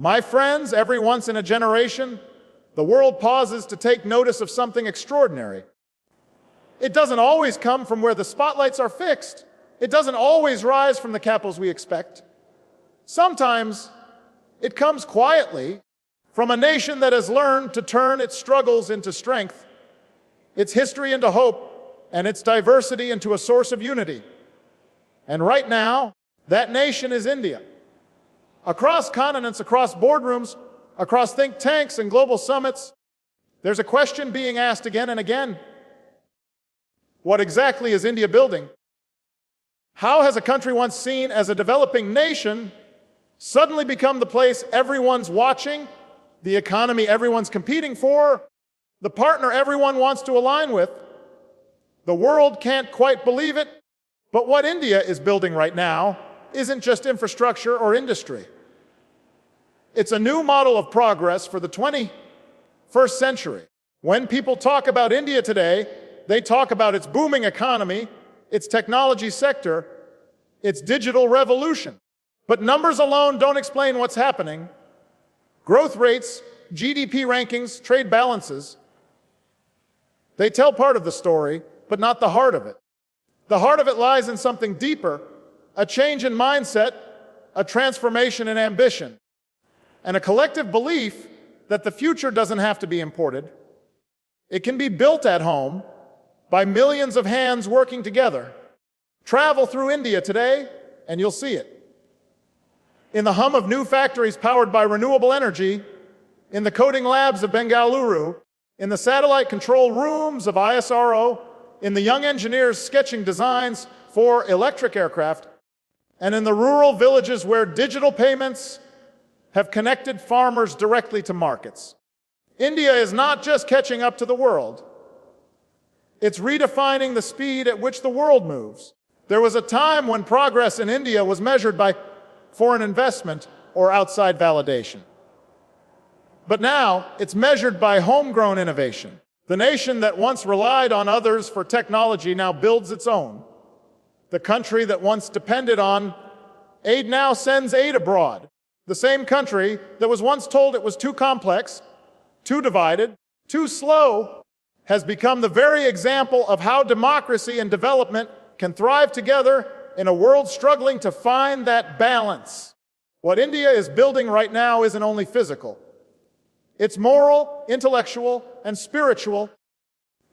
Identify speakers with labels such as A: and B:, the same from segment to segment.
A: My friends, every once in a generation, the world pauses to take notice of something extraordinary. It doesn't always come from where the spotlights are fixed. It doesn't always rise from the capitals we expect. Sometimes it comes quietly from a nation that has learned to turn its struggles into strength, its history into hope, and its diversity into a source of unity. And right now, that nation is India. Across continents, across boardrooms, across think tanks and global summits, there's a question being asked again and again. What exactly is India building? How has a country once seen as a developing nation suddenly become the place everyone's watching, the economy everyone's competing for, the partner everyone wants to align with? The world can't quite believe it, but what India is building right now isn't just infrastructure or industry. It's a new model of progress for the 21st century. When people talk about India today, they talk about its booming economy, its technology sector, its digital revolution. But numbers alone don't explain what's happening. Growth rates, GDP rankings, trade balances, they tell part of the story, but not the heart of it. The heart of it lies in something deeper, a change in mindset, a transformation in ambition, and a collective belief that the future doesn't have to be imported. It can be built at home by millions of hands working together. Travel through India today, and you'll see it. In the hum of new factories powered by renewable energy, in the coding labs of Bengaluru, in the satellite control rooms of ISRO, in the young engineers sketching designs for electric aircraft, and in the rural villages where digital payments have connected farmers directly to markets. India is not just catching up to the world. It's redefining the speed at which the world moves. There was a time when progress in India was measured by foreign investment or outside validation. But now it's measured by homegrown innovation. The nation that once relied on others for technology now builds its own. The country that once depended on aid now sends aid abroad. The same country that was once told it was too complex, too divided, too slow, has become the very example of how democracy and development can thrive together in a world struggling to find that balance. What India is building right now isn't only physical. It's moral, intellectual, and spiritual.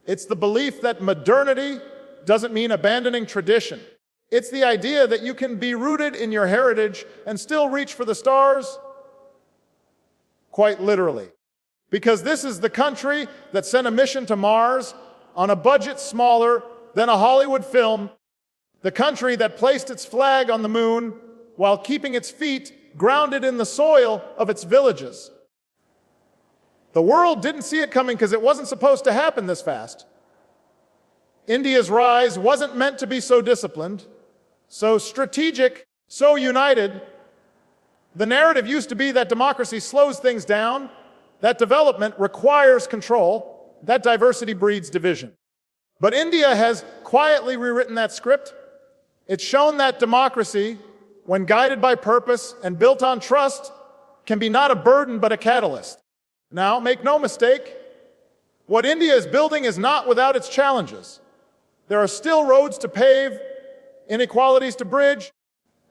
A: It's the belief that modernity doesn't mean abandoning tradition. It's the idea that you can be rooted in your heritage and still reach for the stars, quite literally. Because this is the country that sent a mission to Mars on a budget smaller than a Hollywood film, the country that placed its flag on the moon while keeping its feet grounded in the soil of its villages. The world didn't see it coming because it wasn't supposed to happen this fast. India's rise wasn't meant to be so disciplined, so strategic, so united. The narrative used to be that democracy slows things down, that development requires control, that diversity breeds division. But India has quietly rewritten that script. It's shown that democracy, when guided by purpose and built on trust, can be not a burden but a catalyst. Now, make no mistake, what India is building is not without its challenges. There are still roads to pave, inequalities to bridge,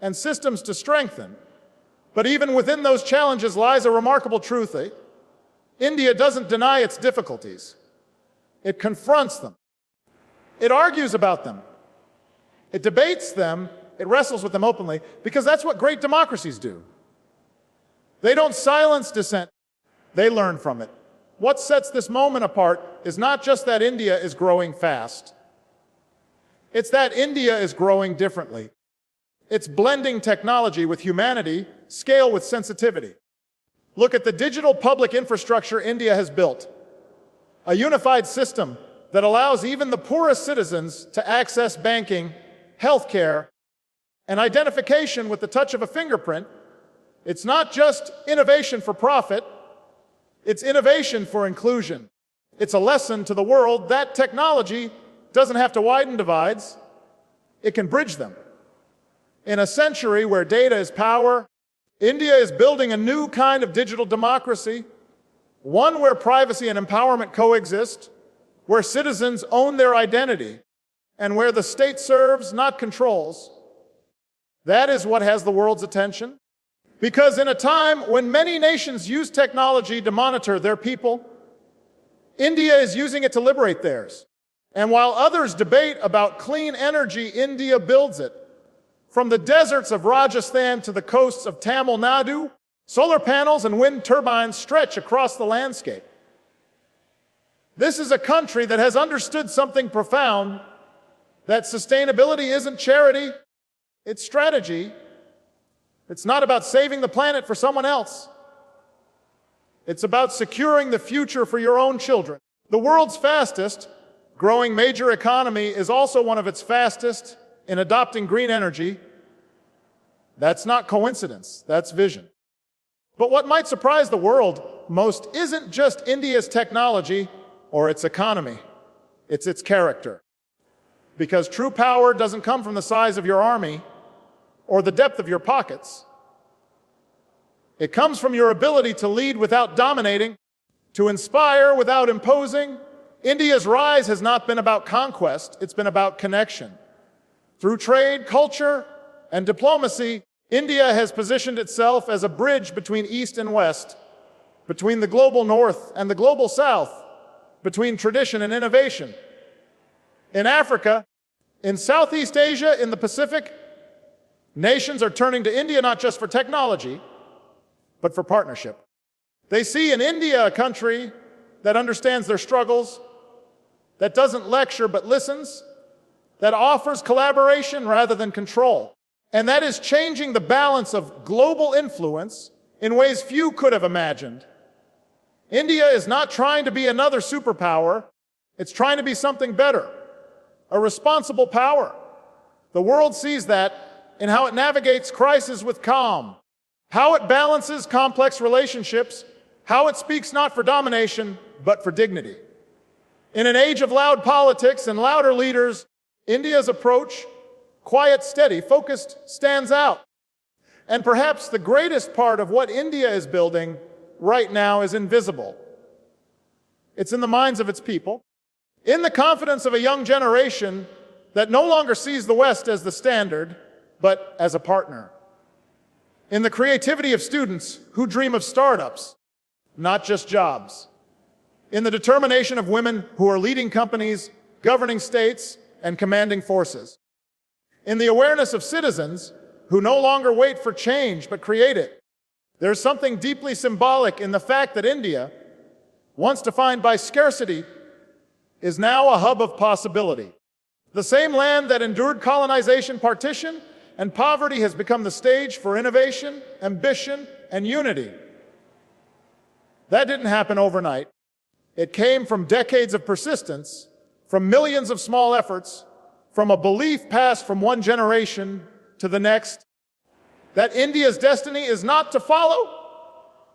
A: and systems to strengthen. But even within those challenges lies a remarkable truth. India doesn't deny its difficulties. It confronts them. It argues about them. It debates them. It wrestles with them openly, because that's what great democracies do. They don't silence dissent. They learn from it. What sets this moment apart is not just that India is growing fast. It's that India is growing differently. It's blending technology with humanity, scale with sensitivity. Look at the digital public infrastructure India has built. A unified system that allows even the poorest citizens to access banking, healthcare, and identification with the touch of a fingerprint. It's not just innovation for profit. It's innovation for inclusion. It's a lesson to the world that technology doesn't have to widen divides. It can bridge them. In a century where data is power, India is building a new kind of digital democracy, one where privacy and empowerment coexist, where citizens own their identity, and where the state serves, not controls. That is what has the world's attention. Because in a time when many nations use technology to monitor their people, India is using it to liberate theirs. And while others debate about clean energy, India builds it. From the deserts of Rajasthan to the coasts of Tamil Nadu, solar panels and wind turbines stretch across the landscape. This is a country that has understood something profound, that sustainability isn't charity, it's strategy. It's not about saving the planet for someone else. It's about securing the future for your own children. The world's fastest growing major economy is also one of its fastest in adopting green energy. That's not coincidence, that's vision. But what might surprise the world most isn't just India's technology or its economy, it's its character. Because true power doesn't come from the size of your army or the depth of your pockets. It comes from your ability to lead without dominating, to inspire without imposing. India's rise has not been about conquest, it's been about connection. Through trade, culture, and diplomacy, India has positioned itself as a bridge between East and West, between the global North and the global South, between tradition and innovation. In Africa, in Southeast Asia, in the Pacific, nations are turning to India not just for technology, but for partnership. They see in India a country that understands their struggles, that doesn't lecture but listens, that offers collaboration rather than control. And that is changing the balance of global influence in ways few could have imagined. India is not trying to be another superpower, it's trying to be something better, a responsible power. The world sees that in how it navigates crisis with calm, how it balances complex relationships, how it speaks not for domination, but for dignity. In an age of loud politics and louder leaders, India's approach, quiet, steady, focused, stands out. And perhaps the greatest part of what India is building right now is invisible. It's in the minds of its people, in the confidence of a young generation that no longer sees the West as the standard, but as a partner. In the creativity of students who dream of startups, not just jobs. In the determination of women who are leading companies, governing states, and commanding forces. In the awareness of citizens who no longer wait for change but create it. There's something deeply symbolic in the fact that India, once defined by scarcity, is now a hub of possibility. The same land that endured colonization, partition, and poverty has become the stage for innovation, ambition, and unity. That didn't happen overnight. It came from decades of persistence, from millions of small efforts, from a belief passed from one generation to the next, that India's destiny is not to follow,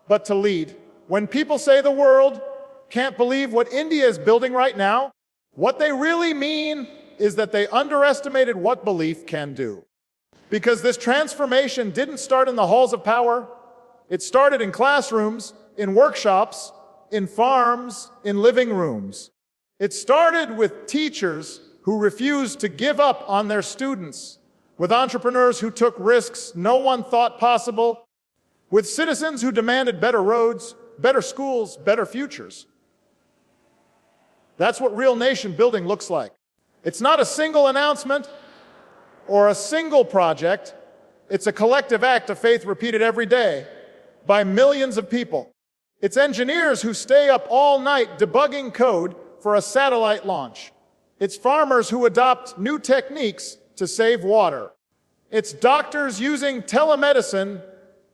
A: but to lead. When people say the world can't believe what India is building right now, what they really mean is that they underestimated what belief can do. Because this transformation didn't start in the halls of power. It started in classrooms, in workshops, in farms, in living rooms. It started with teachers who refused to give up on their students, with entrepreneurs who took risks no one thought possible, with citizens who demanded better roads, better schools, better futures. That's what real nation building looks like. It's not a single announcement or a single project. It's a collective act of faith repeated every day by millions of people. It's engineers who stay up all night debugging code for a satellite launch. It's farmers who adopt new techniques to save water. It's doctors using telemedicine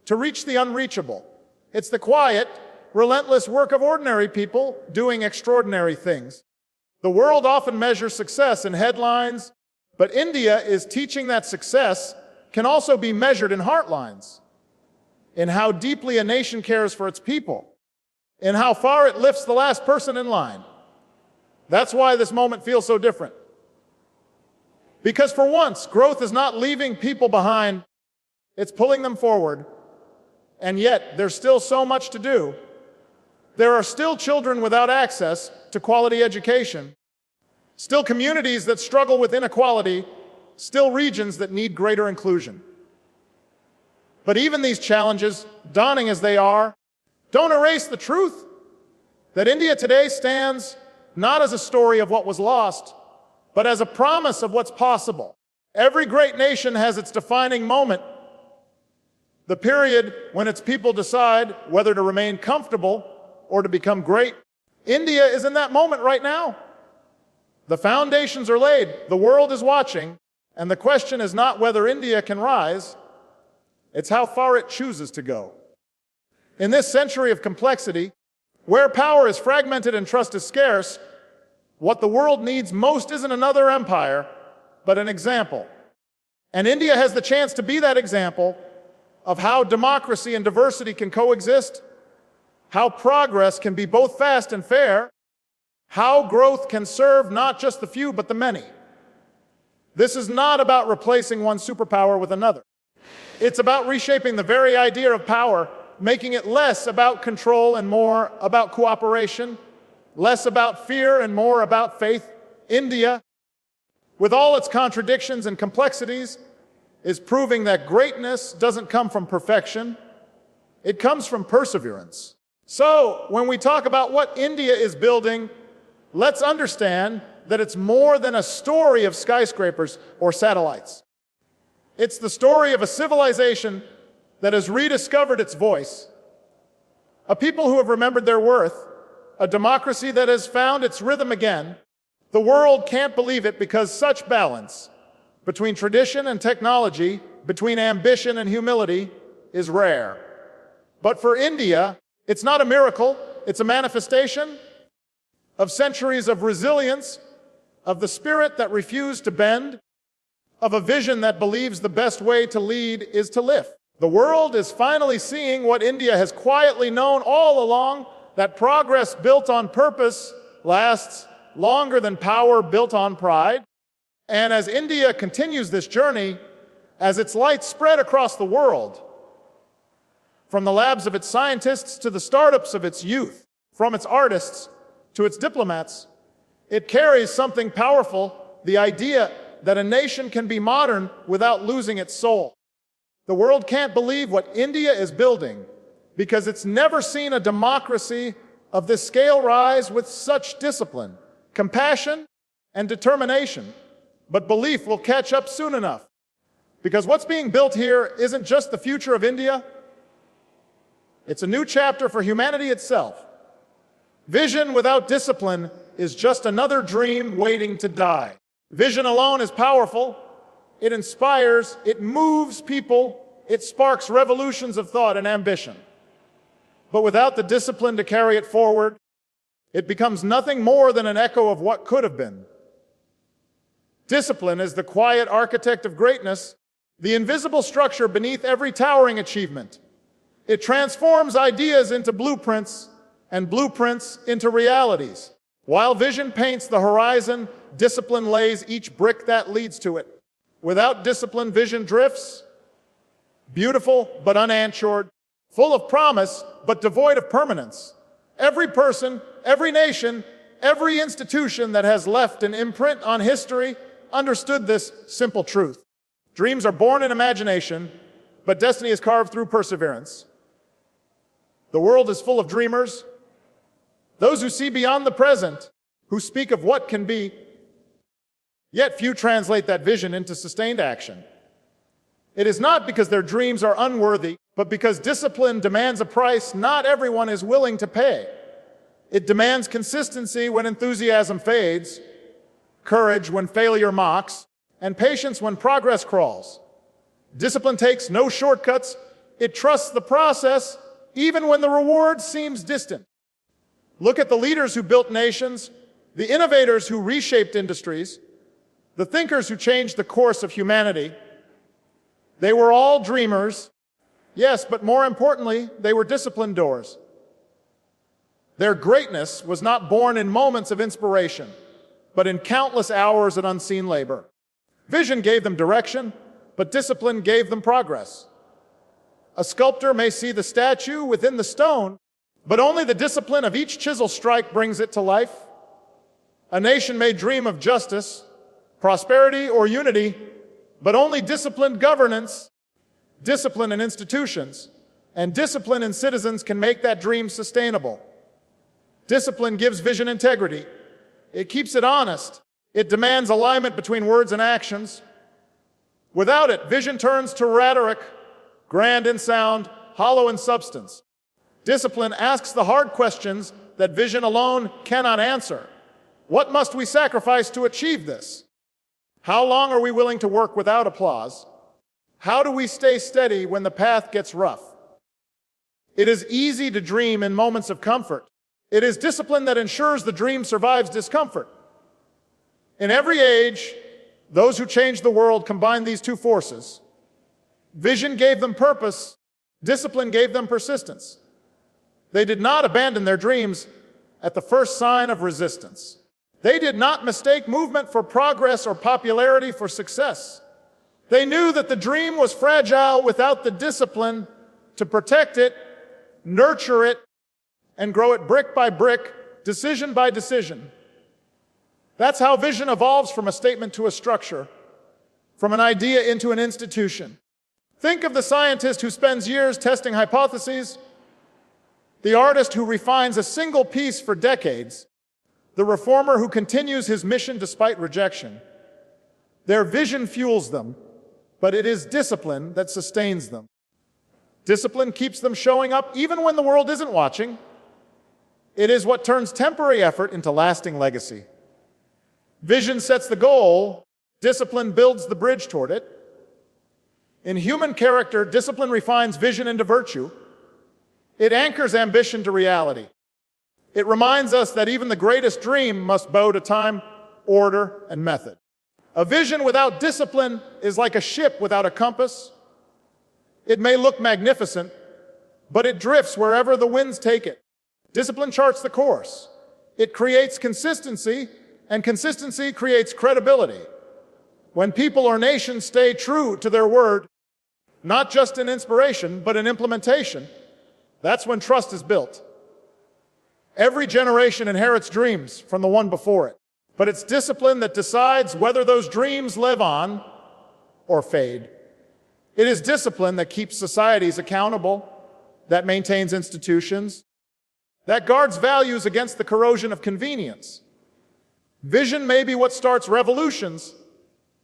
A: to reach the unreachable. It's the quiet, relentless work of ordinary people doing extraordinary things. The world often measures success in headlines, but India is teaching that success can also be measured in heartlines, in how deeply a nation cares for its people, in how far it lifts the last person in line. That's why this moment feels so different. Because for once, growth is not leaving people behind, it's pulling them forward. And yet, there's still so much to do. There are still children without access to quality education, still communities that struggle with inequality, still regions that need greater inclusion. But even these challenges, daunting as they are, don't erase the truth that India today stands not as a story of what was lost, but as a promise of what's possible. Every great nation has its defining moment, the period when its people decide whether to remain comfortable or to become great. India is in that moment right now. The foundations are laid, the world is watching, and the question is not whether India can rise, it's how far it chooses to go. In this century of complexity, where power is fragmented and trust is scarce, what the world needs most isn't another empire, but an example. And India has the chance to be that example of how democracy and diversity can coexist, how progress can be both fast and fair, how growth can serve not just the few but the many. This is not about replacing one superpower with another. It's about reshaping the very idea of power, making it less about control and more about cooperation, less about fear and more about faith. India, with all its contradictions and complexities, is proving that greatness doesn't come from perfection, it comes from perseverance. So, when we talk about what India is building, let's understand that it's more than a story of skyscrapers or satellites. It's the story of a civilization that has rediscovered its voice, a people who have remembered their worth, a democracy that has found its rhythm again. The world can't believe it because such balance between tradition and technology, between ambition and humility, is rare. But for India, it's not a miracle, it's a manifestation of centuries of resilience, of the spirit that refused to bend, of a vision that believes the best way to lead is to lift. The world is finally seeing what India has quietly known all along, that progress built on purpose lasts longer than power built on pride. And as India continues this journey, as its light spread across the world, from the labs of its scientists to the startups of its youth, from its artists to its diplomats, it carries something powerful, the idea that a nation can be modern without losing its soul. The world can't believe what India is building because it's never seen a democracy of this scale rise with such discipline, compassion, and determination. But belief will catch up soon enough. Because what's being built here isn't just the future of India, it's a new chapter for humanity itself. Vision without discipline is just another dream waiting to die. Vision alone is powerful. It inspires, it moves people, it sparks revolutions of thought and ambition. But without the discipline to carry it forward, it becomes nothing more than an echo of what could have been. Discipline is the quiet architect of greatness, the invisible structure beneath every towering achievement. It transforms ideas into blueprints and blueprints into realities. While vision paints the horizon, discipline lays each brick that leads to it. Without discipline, vision drifts, beautiful but unanswered, full of promise but devoid of permanence. Every person, every nation, every institution that has left an imprint on history understood this simple truth. Dreams are born in imagination, but destiny is carved through perseverance. The world is full of dreamers, those who see beyond the present, who speak of what can be, yet few translate that vision into sustained action. It is not because their dreams are unworthy, but because discipline demands a price not everyone is willing to pay. It demands consistency when enthusiasm fades, courage when failure mocks, and patience when progress crawls. Discipline takes no shortcuts. It trusts the process, even when the reward seems distant. Look at the leaders who built nations, the innovators who reshaped industries, the thinkers who changed the course of humanity. They were all dreamers, yes, but more importantly, they were disciplined doers. Their greatness was not born in moments of inspiration, but in countless hours of unseen labor. Vision gave them direction, but discipline gave them progress. A sculptor may see the statue within the stone, but only the discipline of each chisel strike brings it to life. A nation may dream of justice, prosperity, or unity, but only disciplined governance, discipline in institutions, and discipline in citizens can make that dream sustainable. Discipline gives vision integrity. It keeps it honest. It demands alignment between words and actions. Without it, vision turns to rhetoric, grand in sound, hollow in substance. Discipline asks the hard questions that vision alone cannot answer. What must we sacrifice to achieve this? How long are we willing to work without applause? How do we stay steady when the path gets rough? It is easy to dream in moments of comfort. It is discipline that ensures the dream survives discomfort. In every age, those who changed the world combined these two forces. Vision gave them purpose, discipline gave them persistence. They did not abandon their dreams at the first sign of resistance. They did not mistake movement for progress or popularity for success. They knew that the dream was fragile without the discipline to protect it, nurture it, and grow it brick by brick, decision by decision. That's how vision evolves from a statement to a structure, from an idea into an institution. Think of the scientist who spends years testing hypotheses, the artist who refines a single piece for decades, the reformer who continues his mission despite rejection. Their vision fuels them, but it is discipline that sustains them. Discipline keeps them showing up even when the world isn't watching. It is what turns temporary effort into lasting legacy. Vision sets the goal, discipline builds the bridge toward it. In human character, discipline refines vision into virtue. It anchors ambition to reality. It reminds us that even the greatest dream must bow to time, order, and method. A vision without discipline is like a ship without a compass. It may look magnificent, but it drifts wherever the winds take it. Discipline charts the course. It creates consistency, and consistency creates credibility. When people or nations stay true to their word, not just in inspiration, but in implementation, that's when trust is built. Every generation inherits dreams from the one before it, but it's discipline that decides whether those dreams live on or fade. It is discipline that keeps societies accountable, that maintains institutions, that guards values against the corrosion of convenience. Vision may be what starts revolutions,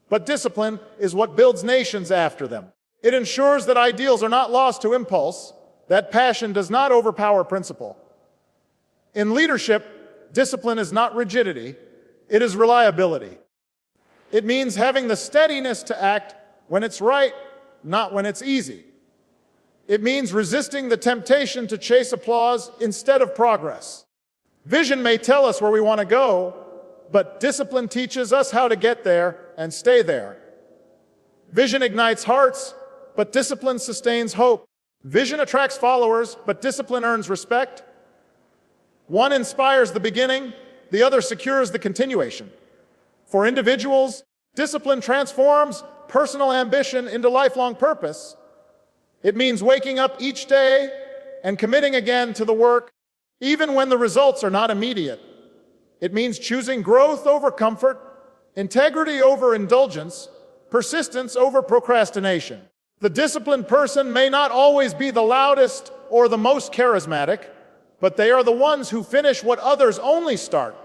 A: but discipline is what builds nations after them. It ensures that ideals are not lost to impulse, that passion does not overpower principle. In leadership, discipline is not rigidity, it is reliability. It means having the steadiness to act when it's right, not when it's easy. It means resisting the temptation to chase applause instead of progress. Vision may tell us where we want to go, but discipline teaches us how to get there and stay there. Vision ignites hearts, but discipline sustains hope. Vision attracts followers, but discipline earns respect. One inspires the beginning, the other secures the continuation. For individuals, discipline transforms personal ambition into lifelong purpose. It means waking up each day and committing again to the work, even when the results are not immediate. It means choosing growth over comfort, integrity over indulgence, persistence over procrastination. The disciplined person may not always be the loudest or the most charismatic, but they are the ones who finish what others only start.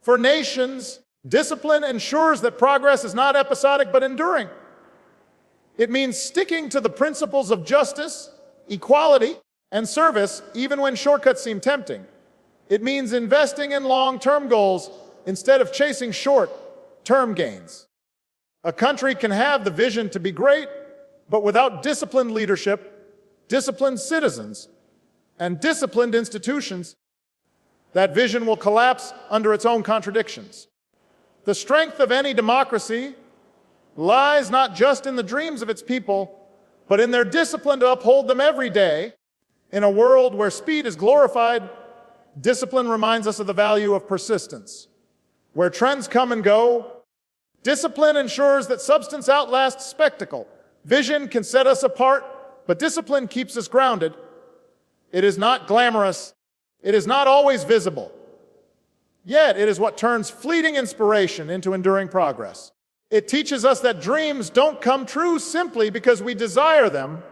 A: For nations, discipline ensures that progress is not episodic but enduring. It means sticking to the principles of justice, equality, and service even when shortcuts seem tempting. It means investing in long-term goals instead of chasing short-term gains. A country can have the vision to be great, but without disciplined leadership, disciplined citizens, and disciplined institutions, that vision will collapse under its own contradictions. The strength of any democracy lies not just in the dreams of its people, but in their discipline to uphold them every day. In a world where speed is glorified, discipline reminds us of the value of persistence. Where trends come and go, discipline ensures that substance outlasts spectacle. Vision can set us apart, But discipline keeps us grounded. It is not glamorous. It is not always visible. Yet it is what turns fleeting inspiration into enduring progress. It teaches us that dreams don't come true simply because we desire them.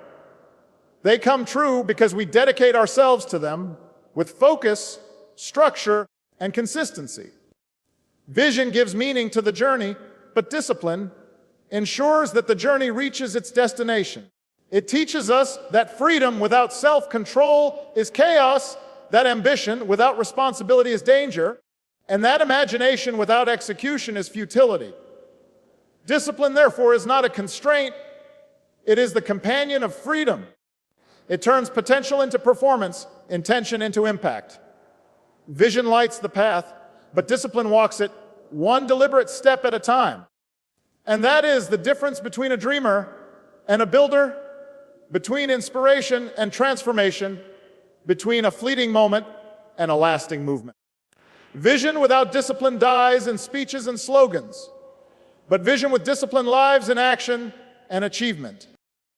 A: They come true because we dedicate ourselves to them with focus, structure, and consistency. Vision gives meaning to the journey, but discipline ensures that the journey reaches its destination. It teaches us that freedom without self-control is chaos, that ambition without responsibility is danger, and that imagination without execution is futility. Discipline, therefore, is not a constraint. It is the companion of freedom. It turns potential into performance, intention into impact. Vision lights the path, but discipline walks it one deliberate step at a time. And that is the difference between a dreamer and a builder, between inspiration and transformation, between a fleeting moment and a lasting movement. Vision without discipline dies in speeches and slogans, but vision with discipline lives in action and achievement.